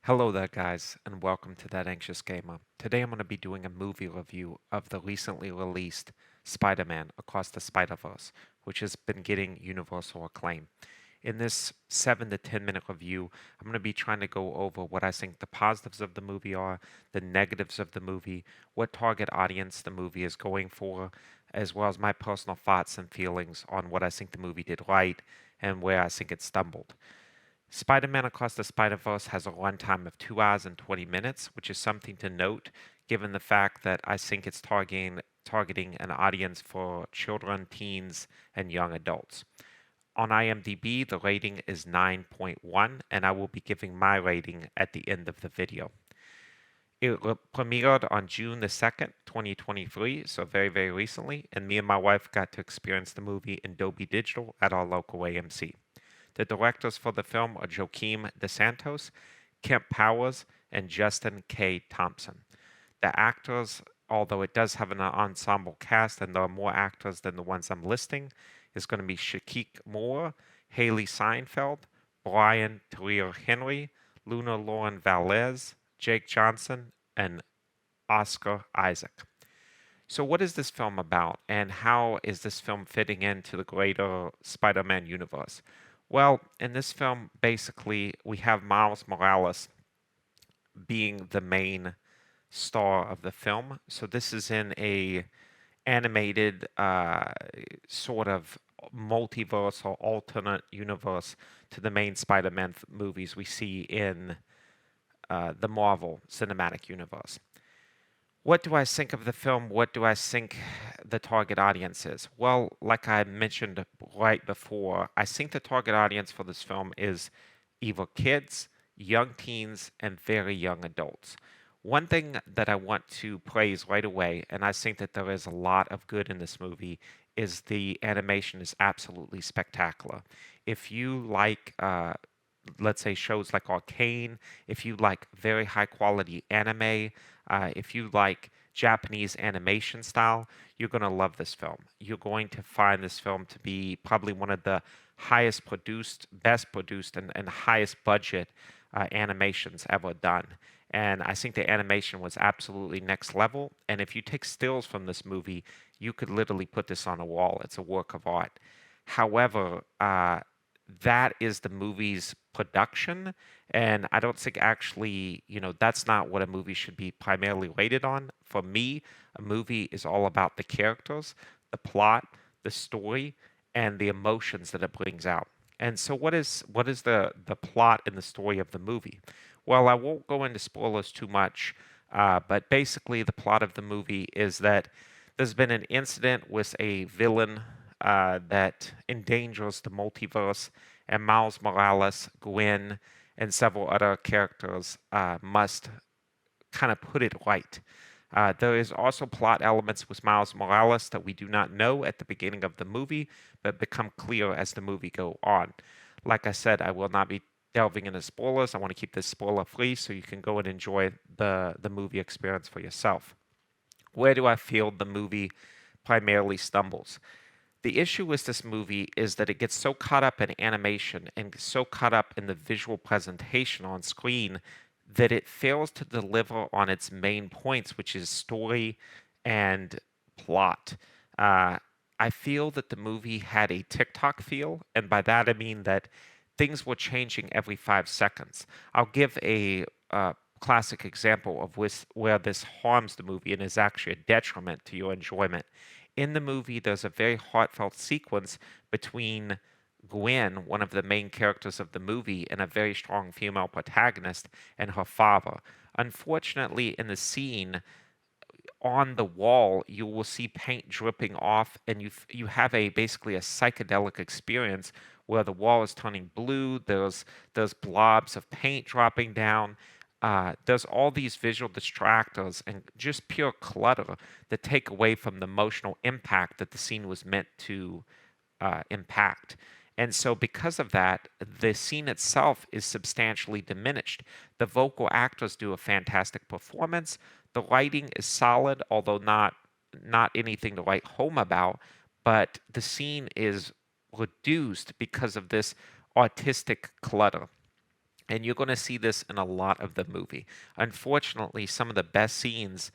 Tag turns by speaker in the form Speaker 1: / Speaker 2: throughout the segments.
Speaker 1: Hello there guys, and welcome to That Anxious Gamer. Today I'm going to be doing a movie review of the recently released Spider-Man Across the Spider-Verse, which has been getting universal acclaim. In this 7 to 10 minute review, I'm going to be trying to go over what I think the positives of the movie are, the negatives of the movie, what target audience the movie is going for, as well as my personal thoughts and feelings on what I think the movie did right and where I think it stumbled. Spider-Man Across the Spider-Verse has a runtime of 2 hours and 20 minutes, which is something to note given the fact that I think it's targeting an audience for children, teens, and young adults. On IMDb, the rating is 9.1, and I will be giving my rating at the end of the video. It premiered on June the 2nd, 2023, so very, very recently, and me and my wife got to experience the movie in Dolby Digital at our local AMC. The directors for the film are Joaquim Dos Santos, Kemp and Justin K. Thompson. The actors, although it does have an ensemble cast and there are more actors than the ones I'm listing, is going to be Shameik Moore, Hailee Steinfeld, Brian Tyree Henry, Lauren Vélez, Jake Johnson, and Oscar Isaac. So what is this film about, and how is this film fitting into the greater Spider-Man universe? Well, in this film, basically, we have Miles Morales being the main star of the film. So this is in a animated sort of multiverse or alternate universe to the main Spider-Man movies we see in the Marvel Cinematic Universe. What do I think of the film? What do I think the target audience is? Well, like I mentioned right before, I think the target audience for this film is either kids, young teens, and very young adults. One thing that I want to praise right away, and I think that there is a lot of good in this movie, is the animation is absolutely spectacular. If you like, let's say, shows like Arcane, if you like very high quality anime, if you like Japanese animation style, you're going to love this film. You're going to find this film to be probably one of the highest produced, best produced, and highest budget animations ever done. And I think the animation was absolutely next level. And if you take stills from this movie, you could literally put this on a wall. It's a work of art. However, that is the movie's production, and I don't think actually, that's not what a movie should be primarily rated on. For me, a movie is all about the characters, the plot, the story, and the emotions that it brings out. And so what is the plot and the story of the movie? Well, I won't go into spoilers too much, but basically the plot of the movie is that there's been an incident with a villain that endangers the multiverse, and Miles Morales, Gwen, and several other characters must kind of put it right. There is also plot elements with Miles Morales that we do not know at the beginning of the movie, but become clear as the movie go on. Like I said, I will not be delving into spoilers. I want to keep this spoiler free so you can go and enjoy the movie experience for yourself. Where do I feel the movie primarily stumbles? The issue with this movie is that it gets so caught up in animation and so caught up in the visual presentation on screen that it fails to deliver on its main points, which is story and plot. I feel that the movie had a TikTok feel, and by that I mean that things were changing every 5 seconds. I'll give a classic example of where this harms the movie and is actually a detriment to your enjoyment. In the movie, there's a very heartfelt sequence between Gwen, one of the main characters of the movie, and a very strong female protagonist, and her father. Unfortunately, in the scene, on the wall, you will see paint dripping off, and you have basically a psychedelic experience where the wall is turning blue. There's blobs of paint dropping down. There's all these visual distractors and just pure clutter that take away from the emotional impact that the scene was meant to impact. And so because of that, the scene itself is substantially diminished. The vocal actors do a fantastic performance. The writing is solid, although not anything to write home about, but the scene is reduced because of this artistic clutter. And you're going to see this in a lot of the movie. Unfortunately, some of the best scenes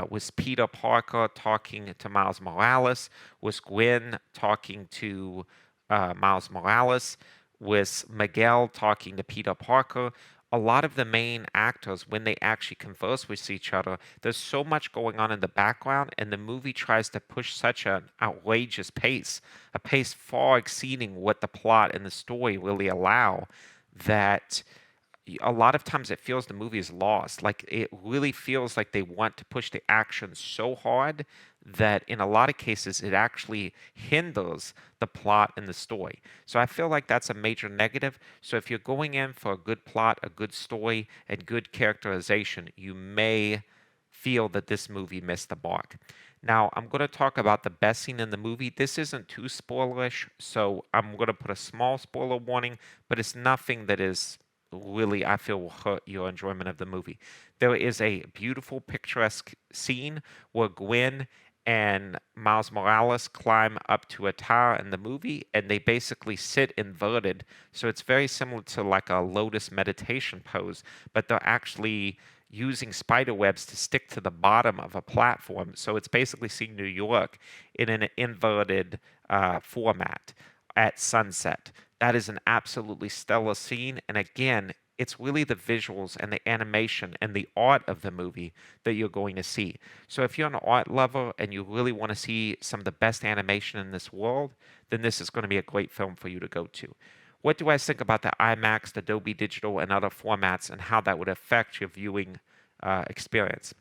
Speaker 1: was Peter Parker talking to Miles Morales, was Gwen talking to Miles Morales, was Miguel talking to Peter Parker. A lot of the main actors, when they actually converse with each other, there's so much going on in the background, and the movie tries to push such an outrageous pace, a pace far exceeding what the plot and the story really allow, that a lot of times it feels the movie is lost. Like it really feels like they want to push the action so hard that in a lot of cases it actually hinders the plot and the story. So I feel like that's a major negative. So if you're going in for a good plot, a good story, and good characterization, you may feel that this movie missed the mark. Now, I'm going to talk about the best scene in the movie. This isn't too spoilerish, so I'm going to put a small spoiler warning, but it's nothing that is really, I feel, will hurt your enjoyment of the movie. There is a beautiful, picturesque scene where Gwen and Miles Morales climb up to a tower in the movie, and they basically sit inverted. So it's very similar to like a lotus meditation pose, but they're actually using spider webs to stick to the bottom of a platform. So it's basically seeing New York in an inverted format at sunset. That is an absolutely stellar scene. And again, it's really the visuals and the animation and the art of the movie that you're going to see. So if you're an art lover and you really want to see some of the best animation in this world, then this is going to be a great film for you to go to. What do I think about the IMAX, the Dolby Digital, and other formats, and how that would affect your viewing experience?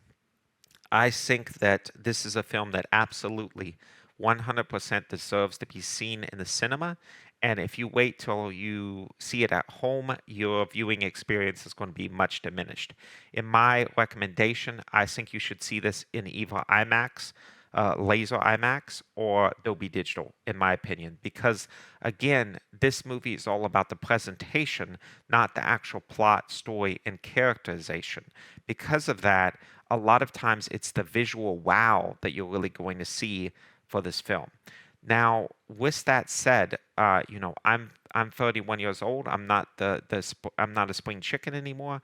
Speaker 1: I think that this is a film that absolutely 100% deserves to be seen in the cinema. And if you wait till you see it at home, your viewing experience is going to be much diminished. In my recommendation, I think you should see this in either IMAX, laser IMAX, or Dolby Digital, in my opinion. Because, again, this movie is all about the presentation, not the actual plot, story, and characterization. Because of that, a lot of times it's the visual wow that you're really going to see for this film. Now, with that said, I'm 31 years old. I'm not I'm not a spring chicken anymore.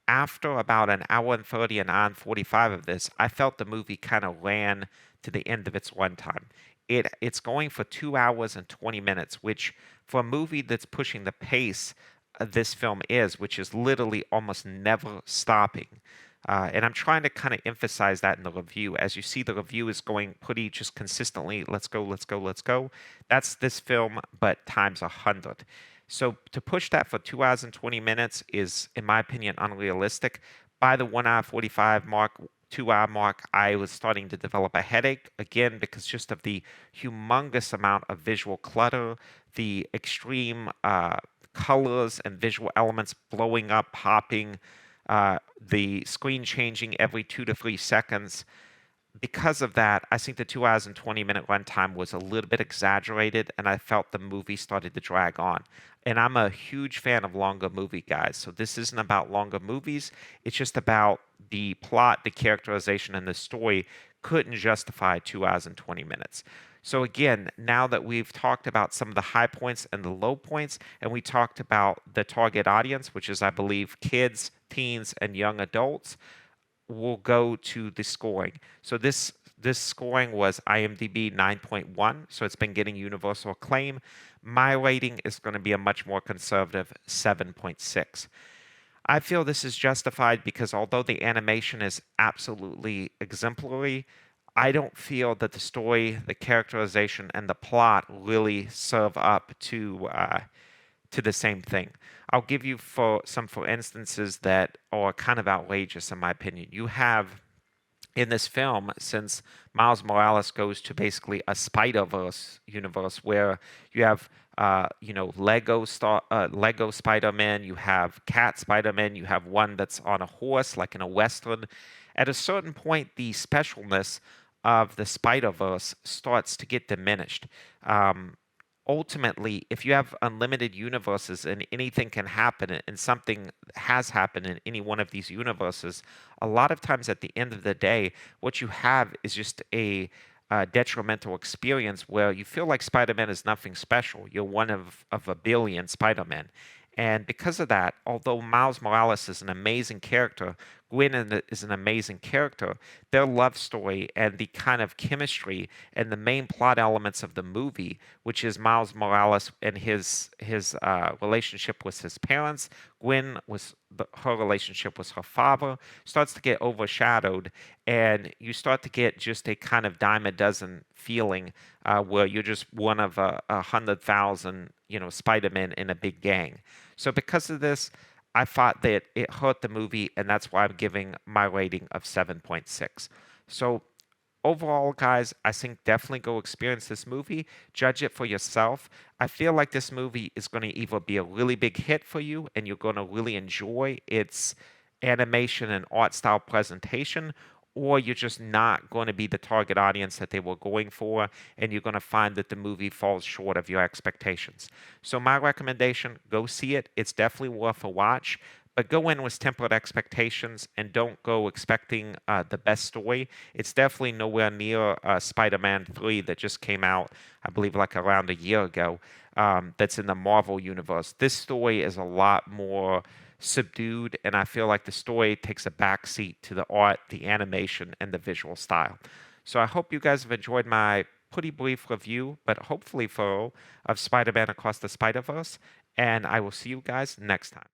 Speaker 1: After about an hour and 30, an hour and 45 of this, I felt the movie kind of ran to the end of its runtime. It's going for 2 hours and 20 minutes, which for a movie that's pushing the pace this film is, which is literally almost never stopping. And I'm trying to kind of emphasize that in the review. As you see, the review is going pretty just consistently, let's go, let's go, let's go. That's this film, but times 100. So to push that for 2 hours and 20 minutes is, in my opinion, unrealistic. By the 1 hour 45 mark, 2 hour mark, I was starting to develop a headache, again, because just of the humongous amount of visual clutter, the extreme colors and visual elements blowing up, popping, the screen changing every 2 to 3 seconds. Because of that, I think the 2 hours and 20-minute runtime was a little bit exaggerated, and I felt the movie started to drag on. And I'm a huge fan of longer movie guys, so this isn't about longer movies. It's just about the plot, the characterization, and the story couldn't justify 2 hours and 20 minutes. So again, now that we've talked about some of the high points and the low points, and we talked about the target audience, which is, I believe, kids, teens, and young adults, we'll go to the scoring. So this scoring was IMDb 9.1, so it's been getting universal acclaim. My rating is going to be a much more conservative 7.6. I feel this is justified because although the animation is absolutely exemplary, I don't feel that the story, the characterization, and the plot really serve up to the same thing. I'll give you for instances that are kind of outrageous in my opinion. You have in this film, since Miles Morales goes to basically a Spider-Verse universe where you have Lego Spider-Man, you have Cat Spider-Man, you have one that's on a horse like in a Western. At a certain point, the specialness of the Spider-Verse starts to get diminished. Ultimately, if you have unlimited universes and anything can happen and something has happened in any one of these universes, a lot of times at the end of the day, what you have is just a detrimental experience where you feel like Spider-Man is nothing special. You're one of a billion Spider-Man. And because of that, although Miles Morales is an amazing character, is an amazing character, their love story and the kind of chemistry and the main plot elements of the movie, which is Miles Morales and his relationship with his parents, her relationship with her father, starts to get overshadowed, and you start to get just a kind of dime a dozen feeling, where you're just one of a 100,000, Spider-Man in a big gang. So because of this, I thought that it hurt the movie, and that's why I'm giving my rating of 7.6. So overall, guys, I think definitely go experience this movie. Judge it for yourself. I feel like this movie is going to either be a really big hit for you and you're going to really enjoy its animation and art style presentation, or you're just not going to be the target audience that they were going for, and you're going to find that the movie falls short of your expectations. So, my recommendation, go see it. It's definitely worth a watch. But go in with tempered expectations and don't go expecting the best story. It's definitely nowhere near Spider-Man 3 that just came out, I believe, like around a year ago, that's in the Marvel universe. This story is a lot more subdued, and I feel like the story takes a backseat to the art, the animation, and the visual style. So I hope you guys have enjoyed my pretty brief review, but hopefully thorough, of Spider-Man Across the Spider-Verse, and I will see you guys next time.